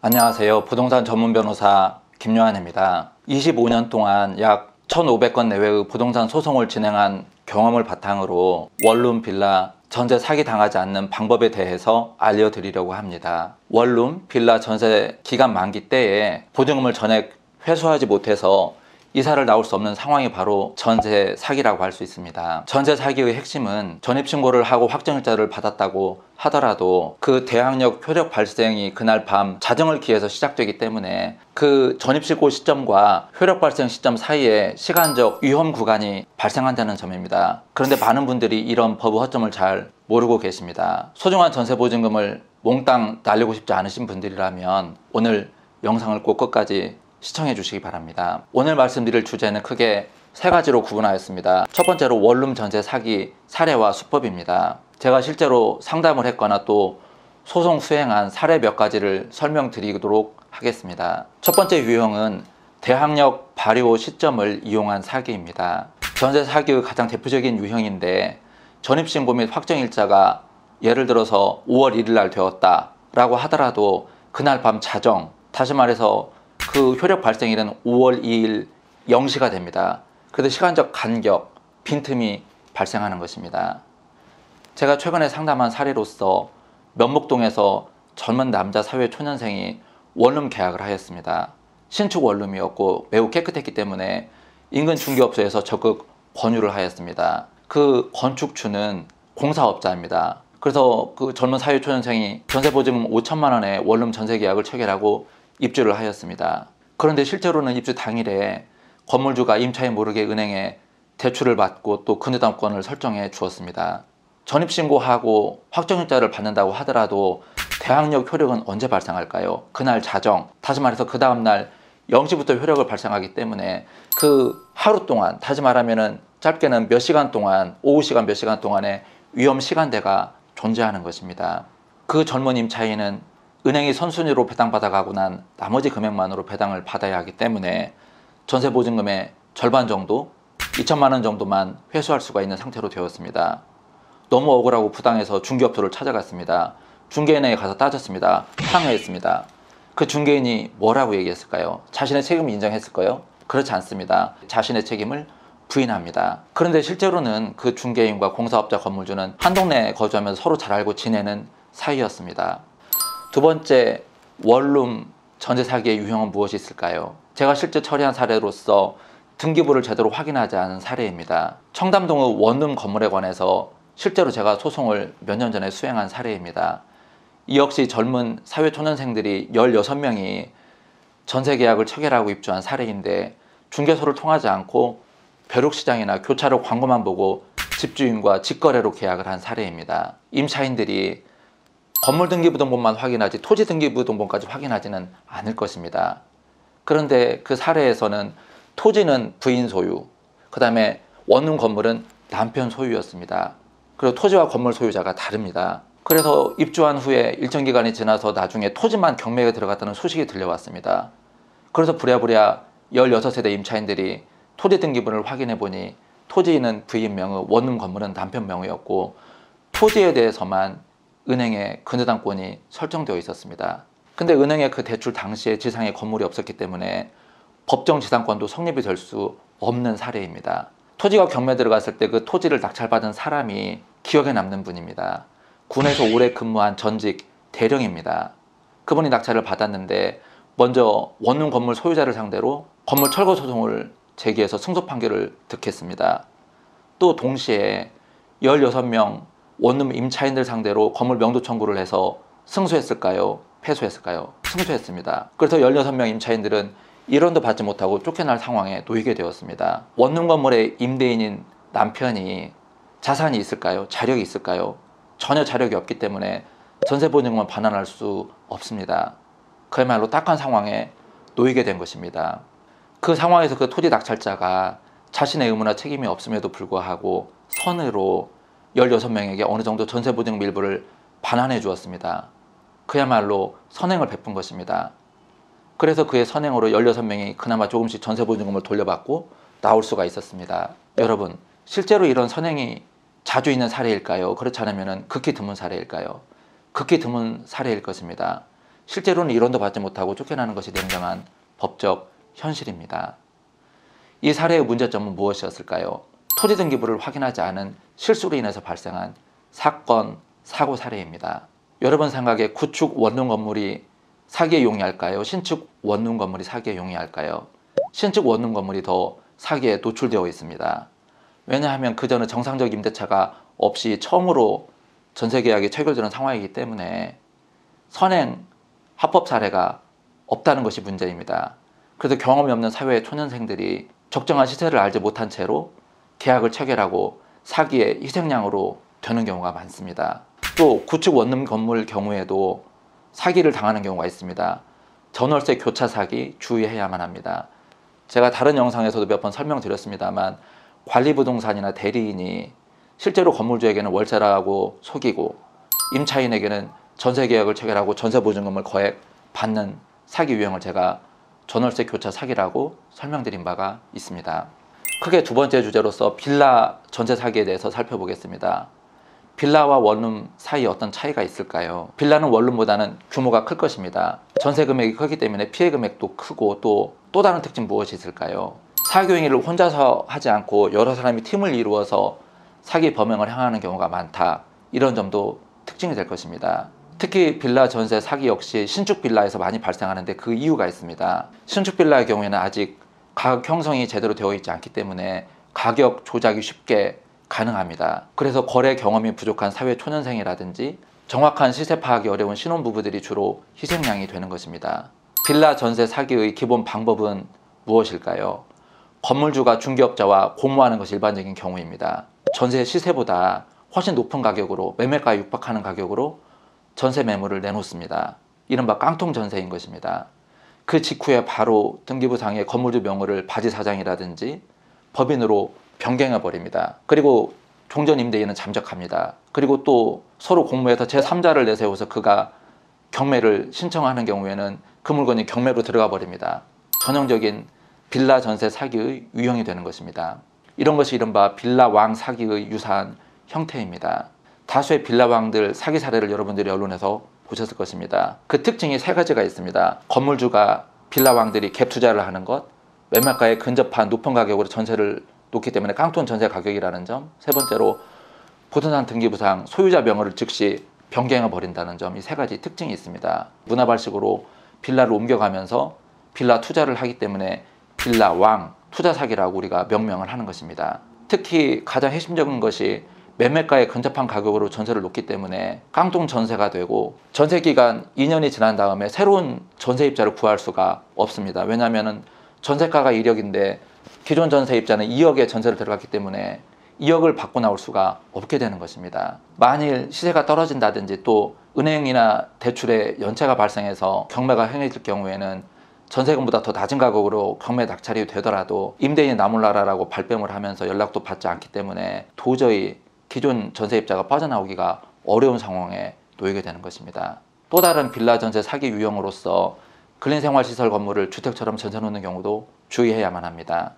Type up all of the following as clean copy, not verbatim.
안녕하세요. 부동산 전문 변호사 김요한입니다. 25년 동안 약 1,500건 내외의 부동산 소송을 진행한 경험을 바탕으로 원룸, 빌라, 전세 사기 당하지 않는 방법에 대해서 알려드리려고 합니다. 원룸, 빌라 전세 기간 만기 때에 보증금을 전액 회수하지 못해서 이사를 나올 수 없는 상황이 바로 전세 사기라고 할 수 있습니다. 전세 사기의 핵심은 전입신고를 하고 확정일자를 받았다고 하더라도 그 대항력 효력 발생이 그날 밤 자정을 기해서 시작되기 때문에 그 전입신고 시점과 효력 발생 시점 사이에 시간적 위험 구간이 발생한다는 점입니다. 그런데 많은 분들이 이런 법의 허점을 잘 모르고 계십니다. 소중한 전세 보증금을 몽땅 날리고 싶지 않으신 분들이라면 오늘 영상을 꼭 끝까지 시청해 주시기 바랍니다. 오늘 말씀드릴 주제는 크게 세 가지로 구분하였습니다. 첫 번째로 원룸 전세 사기 사례와 수법입니다. 제가 실제로 상담을 했거나 또 소송 수행한 사례 몇 가지를 설명드리도록 하겠습니다. 첫 번째 유형은 대항력 발효 시점을 이용한 사기입니다. 전세 사기의 가장 대표적인 유형인데 전입신고 및 확정일자가 예를 들어서 5월 1일 날 되었다라고 하더라도 그날 밤 자정, 다시 말해서 그 효력 발생일은 5월 2일 0시가 됩니다. 그래서 시간적 간격, 빈틈이 발생하는 것입니다. 제가 최근에 상담한 사례로서 면목동에서 젊은 남자 사회 초년생이 원룸 계약을 하였습니다. 신축 원룸이었고 매우 깨끗했기 때문에 인근 중개업소에서 적극 권유를 하였습니다. 그 건축주는 공사업자입니다. 그래서 그 젊은 사회 초년생이 전세보증금 5천만 원의 원룸 전세 계약을 체결하고 입주를 하였습니다. 그런데 실제로는 입주 당일에 건물주가 임차인 모르게 은행에 대출을 받고 또 근저당권을 설정해 주었습니다. 전입신고하고 확정일자를 받는다고 하더라도 대항력 효력은 언제 발생할까요? 그날 자정, 다시 말해서 그 다음날 0시부터 효력을 발생하기 때문에 그 하루 동안, 다시 말하면 짧게는 몇 시간 동안, 오후 시간 몇 시간 동안의 위험 시간대가 존재하는 것입니다. 그 젊은 임차인은 은행이 선순위로 배당받아가고 난 나머지 금액만으로 배당을 받아야 하기 때문에 전세보증금의 절반 정도, 2천만 원 정도만 회수할 수가 있는 상태로 되었습니다. 너무 억울하고 부당해서 중개업소를 찾아갔습니다. 중개인에게 가서 따졌습니다. 항의했습니다. 그 중개인이 뭐라고 얘기했을까요? 자신의 책임을 인정했을까요? 그렇지 않습니다. 자신의 책임을 부인합니다. 그런데 실제로는 그 중개인과 공사업자 건물주는 한 동네에 거주하면서 서로 잘 알고 지내는 사이였습니다. 두 번째, 원룸 전세 사기의 유형은 무엇이 있을까요? 제가 실제 처리한 사례로서 등기부를 제대로 확인하지 않은 사례입니다. 청담동의 원룸 건물에 관해서 실제로 제가 소송을 몇 년 전에 수행한 사례입니다. 이 역시 젊은 사회초년생들이 16명이 전세 계약을 체결하고 입주한 사례인데 중개소를 통하지 않고 벼룩시장이나 교차로 광고만 보고 집주인과 직거래로 계약을 한 사례입니다. 임차인들이 건물 등기부등본만 확인하지 토지 등기부등본까지 확인하지는 않을 것입니다. 그런데 그 사례에서는 토지는 부인 소유, 그 다음에 원룸 건물은 남편 소유였습니다. 그리고 토지와 건물 소유자가 다릅니다. 그래서 입주한 후에 일정 기간이 지나서 나중에 토지만 경매에 들어갔다는 소식이 들려왔습니다. 그래서 부랴부랴 16세대 임차인들이 토지 등기부를 확인해 보니 토지는 부인 명의, 원룸 건물은 남편 명의였고 토지에 대해서만 은행에 근저당권이 설정되어 있었습니다. 근데 은행에 그 대출 당시에 지상에 건물이 없었기 때문에 법정 지상권도 성립이 될 수 없는 사례입니다. 토지가 경매 들어갔을 때 그 토지를 낙찰받은 사람이 기억에 남는 분입니다. 군에서 오래 근무한 전직 대령입니다. 그분이 낙찰을 받았는데 먼저 원룸 건물 소유자를 상대로 건물 철거 소송을 제기해서 승소 판결을 득했습니다. 또 동시에 16명 원룸 임차인들 상대로 건물 명도 청구를 해서 승소했을까요? 패소했을까요? 승소했습니다. 그래서 16명 임차인들은 1원도 받지 못하고 쫓겨날 상황에 놓이게 되었습니다. 원룸 건물의 임대인인 남편이 자산이 있을까요? 자력이 있을까요? 전혀 자력이 없기 때문에 전세보증금을 반환할 수 없습니다. 그야말로 딱한 상황에 놓이게 된 것입니다. 그 상황에서 그 토지 낙찰자가 자신의 의무나 책임이 없음에도 불구하고 선의로 16명에게 어느 정도 전세보증금 일부를 반환해 주었습니다. 그야말로 선행을 베푼 것입니다. 그래서 그의 선행으로 16명이 그나마 조금씩 전세보증금을 돌려받고 나올 수가 있었습니다. 여러분, 실제로 이런 선행이 자주 있는 사례일까요? 그렇지 않으면 극히 드문 사례일까요? 극히 드문 사례일 것입니다. 실제로는 이론도 받지 못하고 쫓겨나는 것이 냉정한 법적 현실입니다. 이 사례의 문제점은 무엇이었을까요? 토지 등기부를 확인하지 않은 실수로 인해서 발생한 사건, 사고 사례입니다. 여러분 생각에 구축 원룸 건물이 사기에 용이할까요? 신축 원룸 건물이 사기에 용이할까요? 신축 원룸 건물이 더 사기에 노출되어 있습니다. 왜냐하면 그전에 정상적 임대차가 없이 처음으로 전세계약이 체결되는 상황이기 때문에 선행 합법 사례가 없다는 것이 문제입니다. 그래서 경험이 없는 사회 초년생들이 적정한 시세를 알지 못한 채로 계약을 체결하고 사기의 희생양으로 되는 경우가 많습니다. 또 구축 원룸 건물 경우에도 사기를 당하는 경우가 있습니다. 전월세 교차 사기 주의해야만 합니다. 제가 다른 영상에서도 몇 번 설명드렸습니다만 관리부동산이나 대리인이 실제로 건물주에게는 월세라고 속이고 임차인에게는 전세계약을 체결하고 전세보증금을 거액 받는 사기 유형을 제가 전월세 교차 사기라고 설명드린 바가 있습니다. 크게 두 번째 주제로서 빌라 전세 사기에 대해서 살펴보겠습니다. 빌라와 원룸 사이에 어떤 차이가 있을까요? 빌라는 원룸보다는 규모가 클 것입니다. 전세 금액이 크기 때문에 피해 금액도 크고 또 다른 특징 무엇이 있을까요? 사기 행위를 혼자서 하지 않고 여러 사람이 팀을 이루어서 사기 범행을 행하는 경우가 많다. 이런 점도 특징이 될 것입니다. 특히 빌라 전세 사기 역시 신축 빌라에서 많이 발생하는데 그 이유가 있습니다. 신축 빌라의 경우에는 아직 가격 형성이 제대로 되어 있지 않기 때문에 가격 조작이 쉽게 가능합니다. 그래서 거래 경험이 부족한 사회 초년생이라든지 정확한 시세 파악이 어려운 신혼부부들이 주로 희생양이 되는 것입니다. 빌라 전세 사기의 기본 방법은 무엇일까요? 건물주가 중개업자와 공모하는 것이 일반적인 경우입니다. 전세 시세보다 훨씬 높은 가격으로 매매가에 육박하는 가격으로 전세 매물을 내놓습니다. 이른바 깡통 전세인 것입니다. 그 직후에 바로 등기부상에 건물주 명의를 바지사장이라든지 법인으로 변경해 버립니다. 그리고 종전 임대인은 잠적합니다. 그리고 또 서로 공모해서 제3자를 내세워서 그가 경매를 신청하는 경우에는 그 물건이 경매로 들어가 버립니다. 전형적인 빌라 전세 사기의 유형이 되는 것입니다. 이런 것이 이른바 빌라왕 사기의 유사한 형태입니다. 다수의 빌라왕들 사기 사례를 여러분들이 언론에서 보셨을 것입니다. 그 특징이 세 가지가 있습니다. 건물주가 빌라왕들이 갭 투자를 하는 것, 매매가에 근접한 높은 가격으로 전세를 놓기 때문에 깡통 전세 가격이라는 점, 세 번째로 부동산 등기부상 소유자 명의를 즉시 변경해 버린다는 점, 이 세 가지 특징이 있습니다. 문화발식으로 빌라를 옮겨가면서 빌라 투자를 하기 때문에 빌라왕 투자 사기라고 우리가 명명을 하는 것입니다. 특히 가장 핵심적인 것이 매매가에 근접한 가격으로 전세를 놓기 때문에 깡통 전세가 되고 전세 기간 2년이 지난 다음에 새로운 전세입자를 구할 수가 없습니다. 왜냐하면 전세가가 1억인데 기존 전세입자는 2억에 전세를 들어갔기 때문에 2억을 받고 나올 수가 없게 되는 것입니다. 만일 시세가 떨어진다든지 또 은행이나 대출에 연체가 발생해서 경매가 행해질 경우에는 전세금보다 더 낮은 가격으로 경매 낙찰이 되더라도 임대인이 나몰라라라고 발뺌을 하면서 연락도 받지 않기 때문에 도저히 기존 전세입자가 빠져나오기가 어려운 상황에 놓이게 되는 것입니다. 또 다른 빌라 전세 사기 유형으로서 근린생활시설 건물을 주택처럼 전세 놓는 경우도 주의해야만 합니다.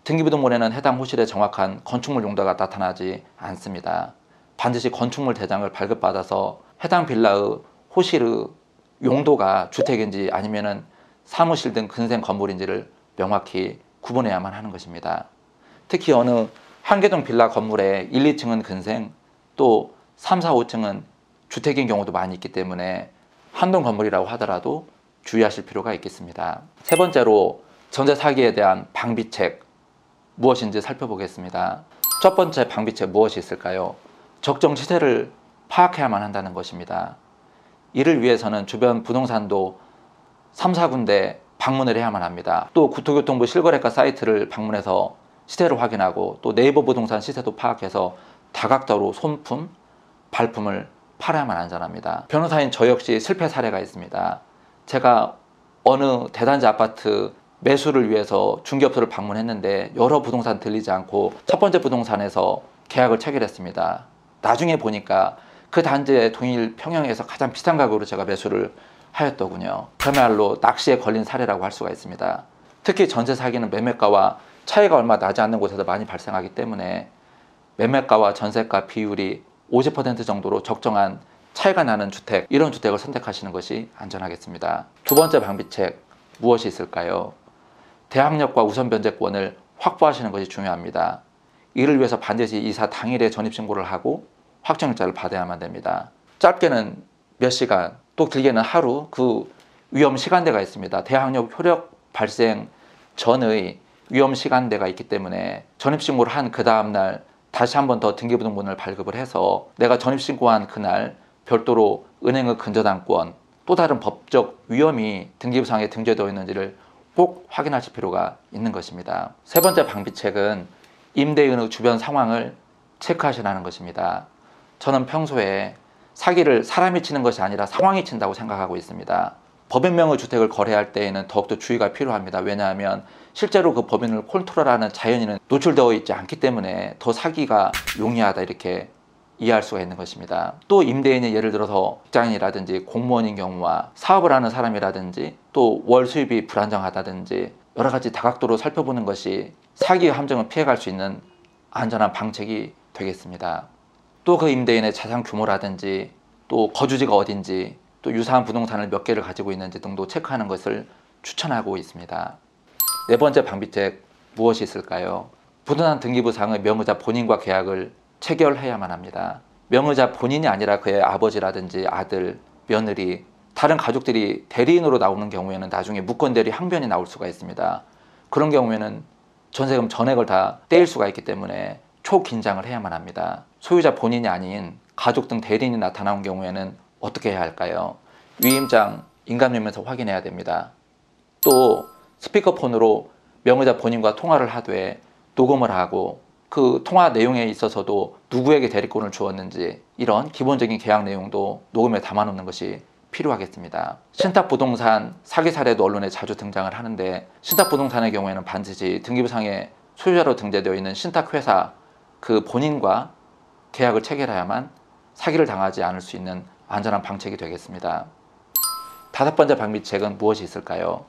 등기부등본에는 해당 호실의 정확한 건축물 용도가 나타나지 않습니다. 반드시 건축물 대장을 발급받아서 해당 빌라의 호실의 용도가 주택인지 아니면은 사무실 등 근생 건물인지를 명확히 구분해야만 하는 것입니다. 특히 어느 한개동 빌라 건물의 1, 2층은 근생, 또 3, 4, 5층은 주택인 경우도 많이 있기 때문에 한동 건물이라고 하더라도 주의하실 필요가 있겠습니다. 세 번째로 전세 사기에 대한 방비책 무엇인지 살펴보겠습니다. 첫 번째 방비책 무엇이 있을까요? 적정 시세를 파악해야만 한다는 것입니다. 이를 위해서는 주변 부동산도 3, 4군데 방문을 해야만 합니다. 또 국토교통부 실거래가 사이트를 방문해서 시세를 확인하고 또 네이버 부동산 시세도 파악해서 다각도로 손품, 발품을 팔아야만 안전합니다. 변호사인 저 역시 실패 사례가 있습니다. 제가 어느 대단지 아파트 매수를 위해서 중개업소를 방문했는데 여러 부동산 들리지 않고 첫 번째 부동산에서 계약을 체결했습니다. 나중에 보니까 그 단지의 동일 평형에서 가장 비싼 가격으로 제가 매수를 하였더군요. 그야말로 낚시에 걸린 사례라고 할 수가 있습니다. 특히 전세 사기는 매매가와 차이가 얼마 나지 않는 곳에서 많이 발생하기 때문에 매매가와 전세가 비율이 50% 정도로 적정한 차이가 나는 주택, 이런 주택을 선택하시는 것이 안전하겠습니다. 두 번째 방비책 무엇이 있을까요? 대항력과 우선 변제권을 확보하시는 것이 중요합니다. 이를 위해서 반드시 이사 당일에 전입신고를 하고 확정일자를 받아야만 됩니다. 짧게는 몇 시간, 또 길게는 하루, 그 위험 시간대가 있습니다. 대항력 효력 발생 전의 위험 시간대가 있기 때문에 전입신고를 한 그 다음날 다시 한 번 더 등기부등본을 발급을 해서 내가 전입신고한 그날 별도로 은행의 근저당권, 또 다른 법적 위험이 등기부상에 등재되어 있는지를 꼭 확인하실 필요가 있는 것입니다. 세 번째 방비책은 임대인의 주변 상황을 체크하시라는 것입니다. 저는 평소에 사기를 사람이 치는 것이 아니라 상황이 친다고 생각하고 있습니다. 법인명의 주택을 거래할 때에는 더욱더 주의가 필요합니다. 왜냐하면 실제로 그 법인을 컨트롤하는 자연인은 노출되어 있지 않기 때문에 더 사기가 용이하다, 이렇게 이해할 수가 있는 것입니다. 또 임대인이 예를 들어서 직장인이라든지 공무원인 경우와 사업을 하는 사람이라든지 또 월 수입이 불안정하다든지 여러 가지 다각도로 살펴보는 것이 사기 함정을 피해갈 수 있는 안전한 방책이 되겠습니다. 또 그 임대인의 자산 규모라든지 또 거주지가 어딘지 또 유사한 부동산을 몇 개를 가지고 있는지 등도 체크하는 것을 추천하고 있습니다. 네 번째 방비책 무엇이 있을까요? 부동산 등기부상의 명의자 본인과 계약을 체결해야만 합니다. 명의자 본인이 아니라 그의 아버지라든지 아들, 며느리, 다른 가족들이 대리인으로 나오는 경우에는 나중에 무권대리 항변이 나올 수가 있습니다. 그런 경우에는 전세금 전액을 다 떼일 수가 있기 때문에 초긴장을 해야만 합니다. 소유자 본인이 아닌 가족 등 대리인이 나타나는 경우에는 어떻게 해야 할까요? 위임장 인감되면서 확인해야 됩니다. 또 스피커폰으로 명의자 본인과 통화를 하되 녹음을 하고 그 통화 내용에 있어서도 누구에게 대리권을 주었는지 이런 기본적인 계약 내용도 녹음에 담아놓는 것이 필요하겠습니다. 신탁부동산 사기 사례도 언론에 자주 등장을 하는데, 신탁부동산의 경우에는 반드시 등기부상에 소유자로 등재되어 있는 신탁회사 그 본인과 계약을 체결해야만 사기를 당하지 않을 수 있는 안전한 방책이 되겠습니다. 다섯 번째 방비책은 무엇이 있을까요?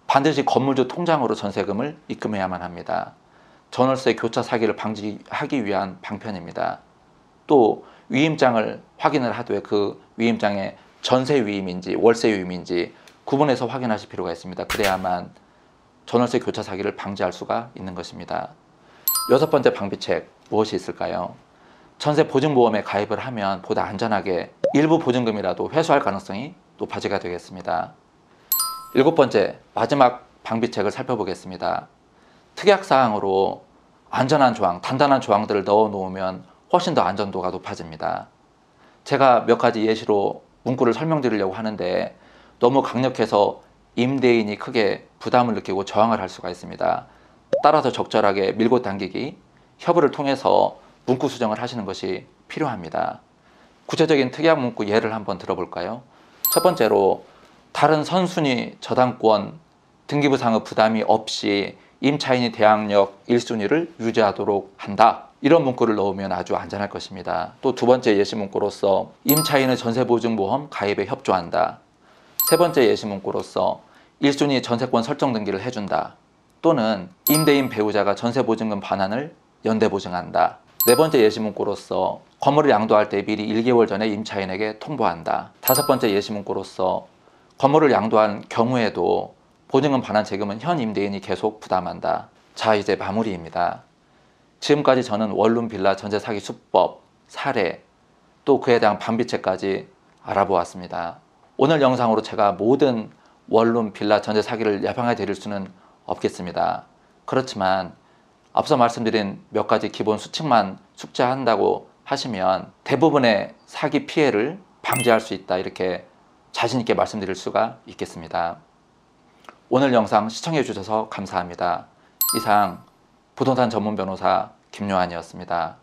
반드시 건물주 통장으로 전세금을 입금해야만 합니다. 전월세 교차 사기를 방지하기 위한 방편입니다. 또 위임장을 확인을 하되 그 위임장에 전세 위임인지 월세 위임인지 구분해서 확인하실 필요가 있습니다. 그래야만 전월세 교차 사기를 방지할 수가 있는 것입니다. 여섯 번째 방비책 무엇이 있을까요? 전세 보증보험에 가입을 하면 보다 안전하게 일부 보증금이라도 회수할 가능성이 높아지게 되겠습니다. 일곱 번째 마지막 방비책을 살펴보겠습니다. 특약사항으로 안전한 조항, 단단한 조항들을 넣어 놓으면 훨씬 더 안전도가 높아집니다. 제가 몇 가지 예시로 문구를 설명드리려고 하는데 너무 강력해서 임대인이 크게 부담을 느끼고 저항을 할 수가 있습니다. 따라서 적절하게 밀고 당기기, 협의를 통해서 문구 수정을 하시는 것이 필요합니다. 구체적인 특약 문구 예를 한번 들어볼까요? 첫 번째로 다른 선순위 저당권 등기부상의 부담이 없이 임차인이 대항력 1순위를 유지하도록 한다. 이런 문구를 넣으면 아주 안전할 것입니다. 또 두 번째 예시 문구로서 임차인의 전세보증보험 가입에 협조한다. 세 번째 예시 문구로서 1순위 전세권 설정 등기를 해준다. 또는 임대인 배우자가 전세보증금 반환을 연대보증한다. 네 번째 예시 문구로서 건물을 양도할 때 미리 1개월 전에 임차인에게 통보한다. 다섯 번째 예시 문구로서 건물을 양도한 경우에도 보증금 반환 책임은 현 임대인이 계속 부담한다. 자, 이제 마무리입니다. 지금까지 저는 원룸 빌라 전세 사기 수법, 사례, 또 그에 대한 방비책까지 알아보았습니다. 오늘 영상으로 제가 모든 원룸 빌라 전세 사기를 예방해 드릴 수는 없겠습니다. 그렇지만 앞서 말씀드린 몇 가지 기본 수칙만 숙지한다고 하시면 대부분의 사기 피해를 방지할 수 있다, 이렇게 자신 있게 말씀드릴 수가 있겠습니다. 오늘 영상 시청해 주셔서 감사합니다. 이상 부동산 전문 변호사 김요한이었습니다.